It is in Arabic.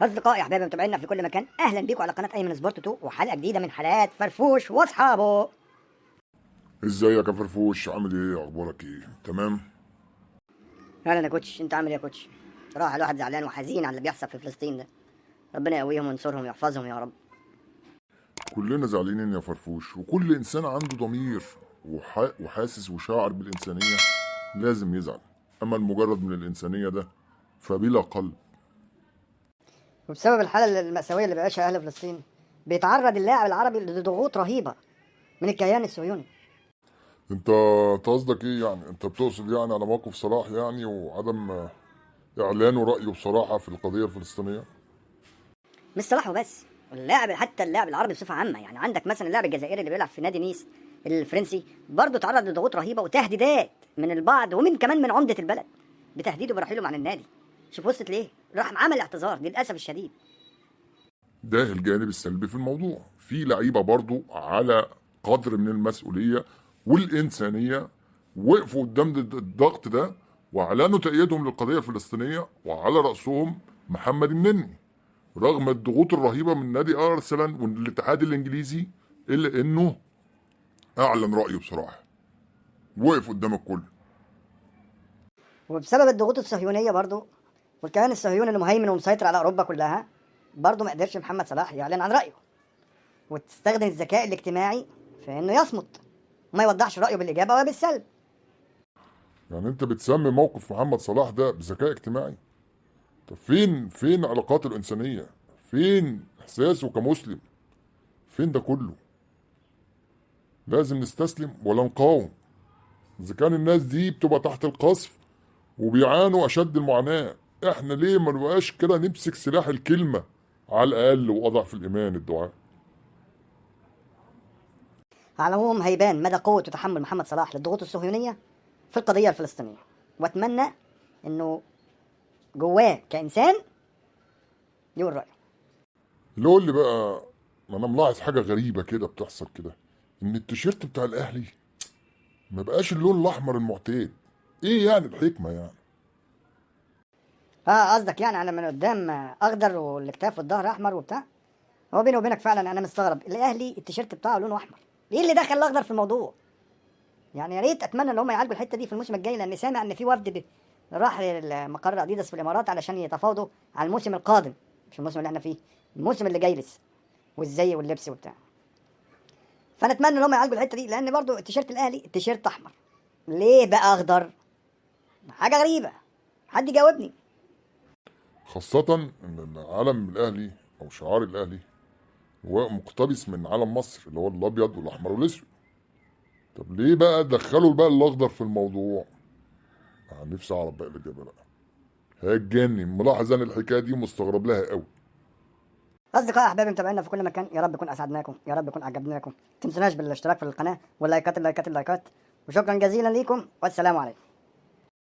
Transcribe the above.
أصدقائي أحبابي متابعينا في كل مكان، أهلا بيكم على قناة أيمن سبورت 2 وحلقة جديدة من حلقات فرفوش وأصحابه. ازيك يا فرفوش؟ عامل ايه؟ اخبارك ايه؟ تمام. أهلا يا كوتش، أنت عامل إيه يا كوتش؟ صراحة الواحد زعلان وحزين على اللي بيحصل في فلسطين ده. ربنا يقويهم وينصرهم ويحفظهم يا رب. كلنا زعلانين يا فرفوش، وكل انسان عنده ضمير وحاسس وشاعر بالانسانيه لازم يزعل. اما المجرد من الانسانيه ده فبلا قلب. وبسبب الحالة المأساوية اللي بيعيشها أهل فلسطين بيتعرض اللاعب العربي لضغوط رهيبة من الكيان الصهيوني. انت قصدك ايه يعني؟ انت بتقصد يعني على موقف صلاح يعني وعدم اعلانه رايه بصراحه في القضيه الفلسطينيه؟ مش صلاح وبس، اللاعب حتى اللاعب العربي بصفة عامة. يعني عندك مثلا اللاعب الجزائري اللي بيلعب في نادي نيس الفرنسي برضه تعرض لضغوط رهيبة وتهديدات من البعض ومن كمان من عمدة البلد بتهديده برحيله عن النادي. شوف وصلت ليه؟ راح عمل اعتذار للأسف الشديد. ده الجانب السلبي في الموضوع. في لعيبه برضو على قدر من المسؤوليه والانسانيه وقفوا قدام الضغط ده واعلنوا تأييدهم للقضيه الفلسطينيه، وعلى راسهم محمد النني، رغم الضغوط الرهيبه من نادي ارسنال والاتحاد الانجليزي، الا انه اعلن رايه بصراحه، وقف قدام الكل. وبسبب الضغوط الصهيونية برضه والكيان الصهيوني المهيمن ومسيطر على أوروبا كلها برضه ما قدرش محمد صلاح يعلن عن رأيه، وتستخدم الذكاء الاجتماعي في إنه يصمت وما يوضحش رأيه بالإيجاب أو بالسلب. يعني انت بتسمي موقف محمد صلاح ده بذكاء اجتماعي؟ طب فين علاقاته الانسانيه؟ فين احساسه كمسلم؟ فين ده كله؟ لازم نستسلم ولا نقاوم؟ اذا كان الناس دي بتبقى تحت القصف وبيعانوا اشد المعاناه، احنا ليه ما نبقاش كده نمسك سلاح الكلمه على الاقل واضعف الايمان الدعاء؟ على العموم هيبان مدى قوة وتحمل محمد صلاح للضغوط الصهيونية في القضية الفلسطينية، وأتمنى إنه جواه كإنسان يقول رأيه. اللي قول لي بقى، ما انا ملاحظ حاجه غريبه كده بتحصل كده، ان التيشيرت بتاع الاهلي ما بقاش اللون الاحمر المعتاد. ايه يعني الحكمه يعني؟ قصدك يعني على من قدام أخضر والكتاف والظهر أحمر وبتاع؟ هو بيني وبينك فعلا أنا مستغرب، الأهلي التيشيرت بتاعه لونه أحمر، إيه اللي دخل الأخضر في الموضوع؟ يعني يا ريت أتمنى إن هم يعالجوا الحتة دي في الموسم الجاي، لأن سامع إن في وفد راح لمقر أديداس في الإمارات علشان يتفاوضوا على الموسم القادم، مش الموسم اللي احنا فيه، الموسم اللي جاي لسه، والزي واللبس وبتاع. فنتمنى ان هم يعالجوا الحته دي، لان برضو التيشيرت الاهلي التيشيرت احمر، ليه بقى اخضر؟ حاجه غريبه، حد يجاوبني. خاصه ان العلم الاهلي او شعار الاهلي هو مقتبس من علم مصر اللي هو الابيض والاحمر والاسود. طب ليه بقى دخلوا بقى الاخضر في الموضوع؟ نفسي اعرف بقى الاجابه بقى. هتجنن، ملاحظ انا الحكايه دي ومستغرب لها قوي. اصدقائي احبابي متابعينا في كل مكان، يا رب يكون اسعدناكم، يا رب يكون عجبناكم. ما تنسوناش بالاشتراك في القناه واللايكات اللايكات اللايكات، وشكرا جزيلا ليكم والسلام عليكم.